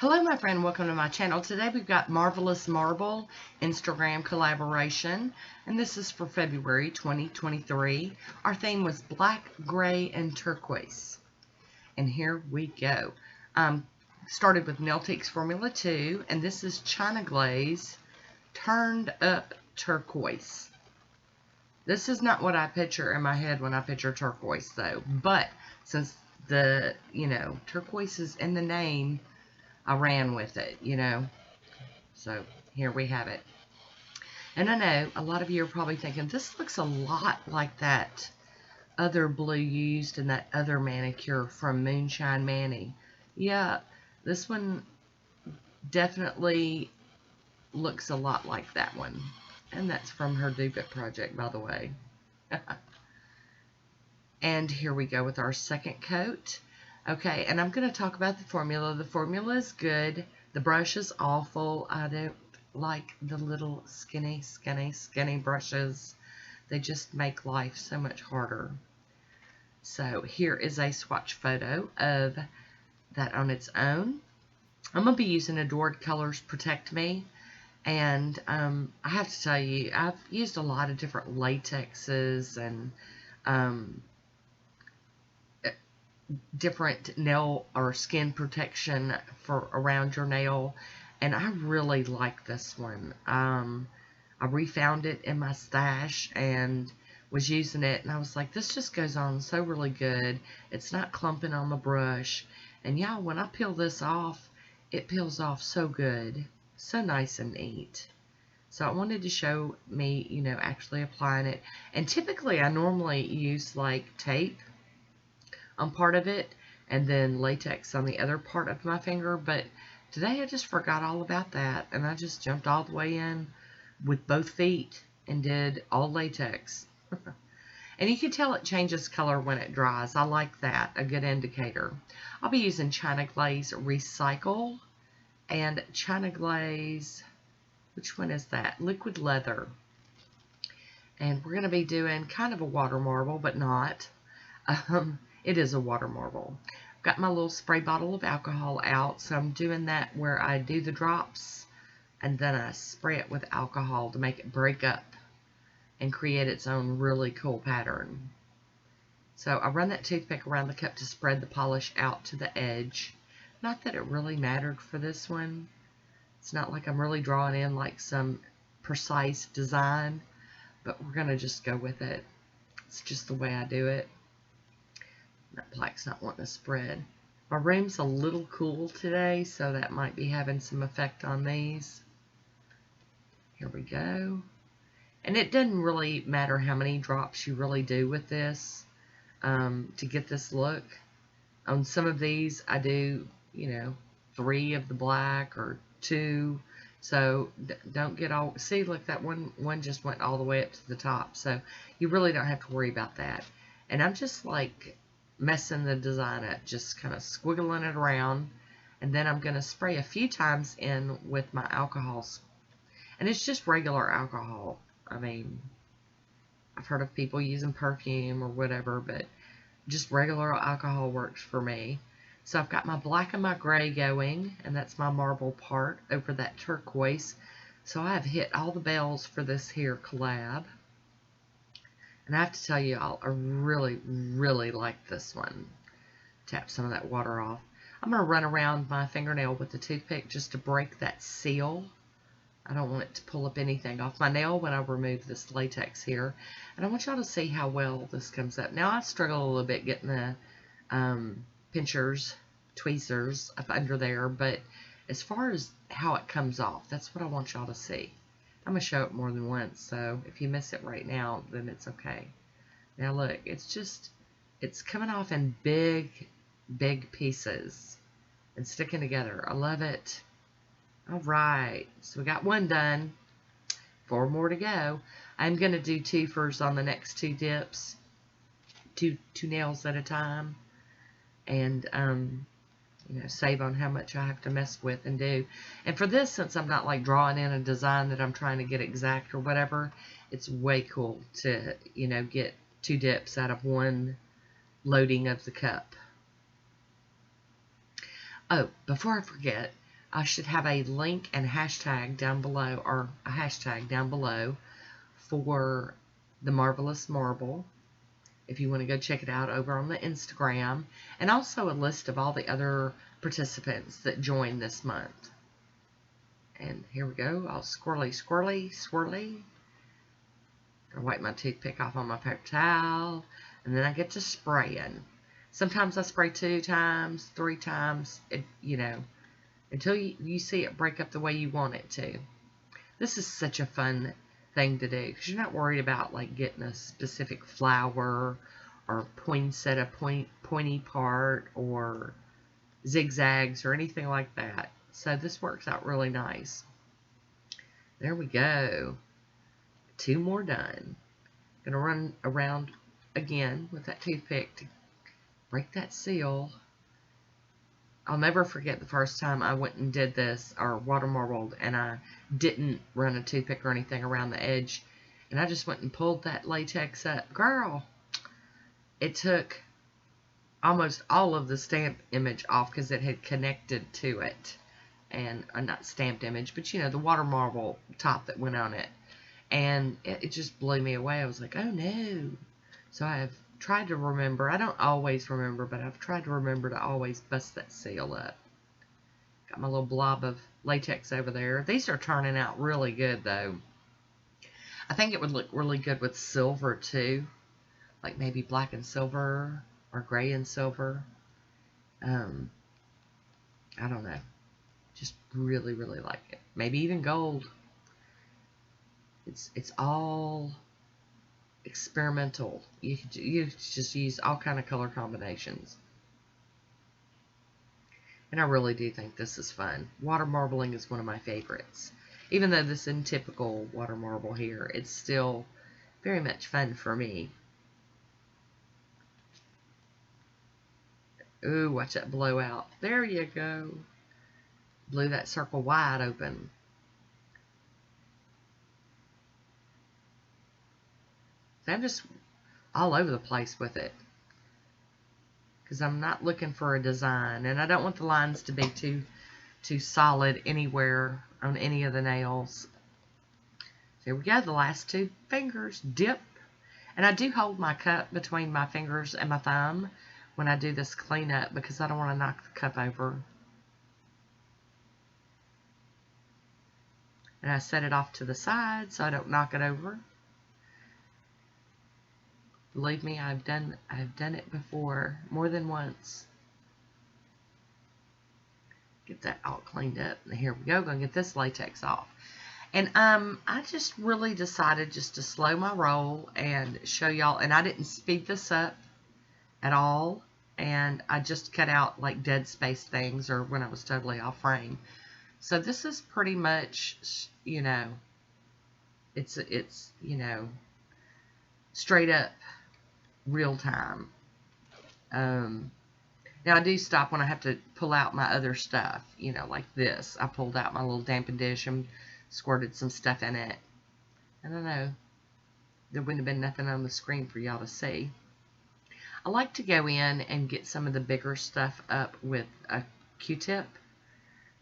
Hello, my friend. Welcome to my channel. Today we've got Marvellous Marble Instagram collaboration, and this is for February 2023. Our theme was black, gray, and turquoise. And here we go. Started with Nailtique's Formula 2, and this is China Glaze Turned Up Turquoise. This is not what I picture in my head when I picture turquoise, though. But since the, turquoise is in the name, I ran with it, So here we have it. And I know a lot of you are probably thinking, this looks a lot like that other blue used in that other manicure from Moonshine Manny. Yeah, this one definitely looks a lot like that one. And that's from her Dupit project, by the way. And here we go with our second coat. Okay, and I'm going to talk about the formula. The formula is good. The brush is awful. I don't like the little skinny brushes. They just make life so much harder. So here is a swatch photo of that on its own. I'm going to be using Adored Colors Protect Me. And I have to tell you, I've used a lot of different latexes and different nail or skin protection for around your nail, and I really like this one. I refound it in my stash and was using it, and I was like, this just goes on so really good. It's not clumping on the brush, and yeah, when I peel this off, it peels off so good, so nice and neat. So I wanted to show me, actually applying it. And typically I normally use like tape on part of it and then latex on the other part of my finger, but today I just forgot all about that, and I just jumped all the way in with both feet and did all latex. And you can tell it changes color when it dries. I like that, a good indicator. I'll be using China Glaze Recycle and China Glaze, which one is that? Liquid Leather. And we're going to be doing kind of a water marble, but not. It is a water marble. I've got my little spray bottle of alcohol out, so I'm doing that where I do the drops and then I spray it with alcohol to make it break up and create its own really cool pattern. So I run that toothpick around the cup to spread the polish out to the edge. Not that it really mattered for this one. It's not like I'm really drawing in like some precise design, but we're going to just go with it. It's just the way I do it. That black's not wanting to spread. My room's a little cool today, so that might be having some effect on these. Here we go. And it doesn't really matter how many drops you really do with this to get this look. On some of these, I do, 3 of the black or 2. So don't get all, see, look, that one just went all the way up to the top. So you really don't have to worry about that. And I'm just like messing the design up, just kind of squiggling it around, and then I'm going to spray a few times in with my alcohol, and it's just regular alcohol. I mean, I've heard of people using perfume or whatever, but just regular alcohol works for me. So I've got my black and my gray going, and that's my marble part over that turquoise. So I have hit all the bells for this here collab. And I have to tell you all, I really, really like this one. Tap some of that water off. I'm going to run around my fingernail with the toothpick just to break that seal. I don't want it to pull up anything off my nail when I remove this latex here. And I want y'all to see how well this comes up. Now I struggle a little bit getting the pinchers, tweezers up under there. But as far as how it comes off, that's what I want y'all to see. I'm going to show it more than once, so if you miss it right now, then it's okay. Now look, it's coming off in big pieces and sticking together. I love it. All right, so we got one done. 4 more to go. I'm going to do twofers on the next 2 dips, two nails at a time, and save on how much I have to mess with and do. And for this, since I'm not like drawing in a design that I'm trying to get exact or whatever, it's way cool to, get 2 dips out of 1 loading of the cup. Oh, before I forget, I should have a link and hashtag down below, or a hashtag down below for the Marvellous Marble, if you want to go check it out over on the Instagram, and also a list of all the other participants that joined this month. And here we go, all swirly, swirly. I wipe my toothpick off on my paper towel, and then I get to spraying. Sometimes I spray 2 times, 3 times, until you see it break up the way you want it to. This is such a fun thing to do, because you're not worried about like getting a specific flower or pointy part or zigzags or anything like that. So this works out really nice. There we go. 2 more done. Gonna run around again with that toothpick to break that seal. I'll never forget the first time I went and did this, or water marbled, and I didn't run a toothpick or anything around the edge, and I just went and pulled that latex up. Girl, it took almost all of the stamp image off because it had connected to it, and not stamped image, but the water marble top that went on it, and it just blew me away. I was like, oh no. So I've tried to remember. I don't always remember, but I've tried to remember to always bust that seal up. Got my little blob of latex over there. These are turning out really good, though. I think it would look really good with silver, too. Like maybe black and silver or gray and silver. I don't know. Just really, really like it. Maybe even gold. It's all experimental. You just use all kind of color combinations. And I really do think this is fun. Water marbling is one of my favorites. Even though this isn't typical water marble here, it's still very much fun for me. Ooh, watch that blow out. There you go. Blew that circle wide open. I'm just all over the place with it, because I'm not looking for a design, and I don't want the lines to be too solid anywhere on any of the nails. So here we go, the last 2 fingers, dip, and I do hold my cup between my fingers and my thumb when I do this cleanup, because I don't want to knock the cup over. And I set it off to the side so I don't knock it over. Believe me, I've done it before, more than once. Get that all cleaned up. And here we go. Gonna get this latex off. And I just really decided just to slow my roll and show y'all. And I didn't speed this up at all. And I just cut out like dead space things, or when I was totally off frame. So this is pretty much, it's straight up real time. Now I do stop when I have to pull out my other stuff, like this. I pulled out my little dampen dish and squirted some stuff in it. I don't know. There wouldn't have been nothing on the screen for y'all to see. I like to go in and get some of the bigger stuff up with a Q-tip.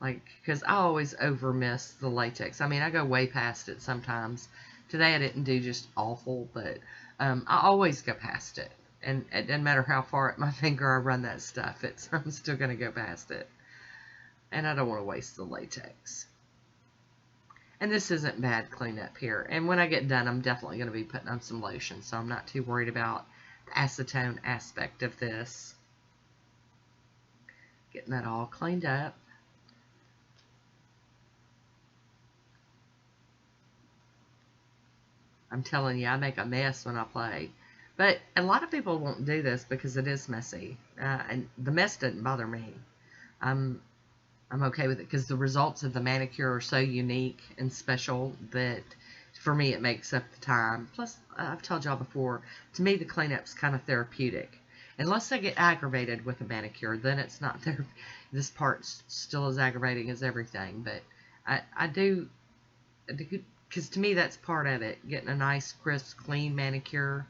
Because I always over miss the latex. I mean, I go way past it sometimes. Today I didn't do just awful, but I always go past it. And it doesn't matter how far at my finger I run that stuff. I'm still going to go past it. And I don't want to waste the latex. And this isn't bad cleanup here. And when I get done, I'm definitely going to be putting on some lotion. So I'm not too worried about the acetone aspect of this. Getting that all cleaned up. I'm telling you, I make a mess when I play. But a lot of people won't do this because it is messy. And the mess doesn't bother me. I'm okay with it because the results of the manicure are so unique and special that for me it makes up the time. Plus, I've told y'all before, to me the cleanup's kind of therapeutic. Unless I get aggravated with a manicure, then it's not therapeutic. This part's still as aggravating as everything. But I do, because to me that's part of it, getting a nice, crisp, clean manicure.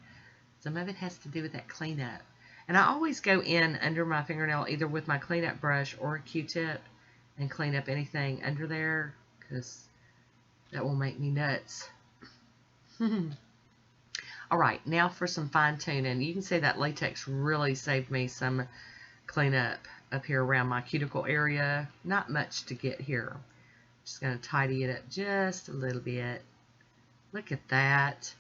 Some of it has to do with that cleanup. And I always go in under my fingernail either with my cleanup brush or a Q-tip and clean up anything under there, because that will make me nuts. All right, now for some fine tuning. You can see that latex really saved me some cleanup up here around my cuticle area. Not much to get here. Just going to tidy it up just a little bit. Look at that.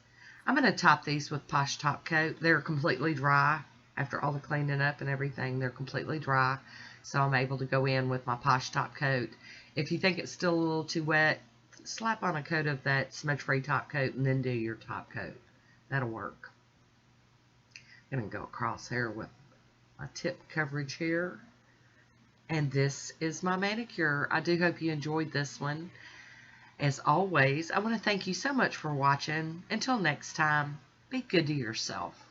I'm going to top these with Posh Top Coat. They're completely dry. After all the cleaning up and everything, they're completely dry. So I'm able to go in with my Posh Top Coat. If you think it's still a little too wet, slap on a coat of that smudge-free top coat and then do your top coat. That'll work. I'm going to go across here with my tip coverage here. And this is my manicure. I do hope you enjoyed this one. As always, I want to thank you so much for watching. Until next time, be good to yourself.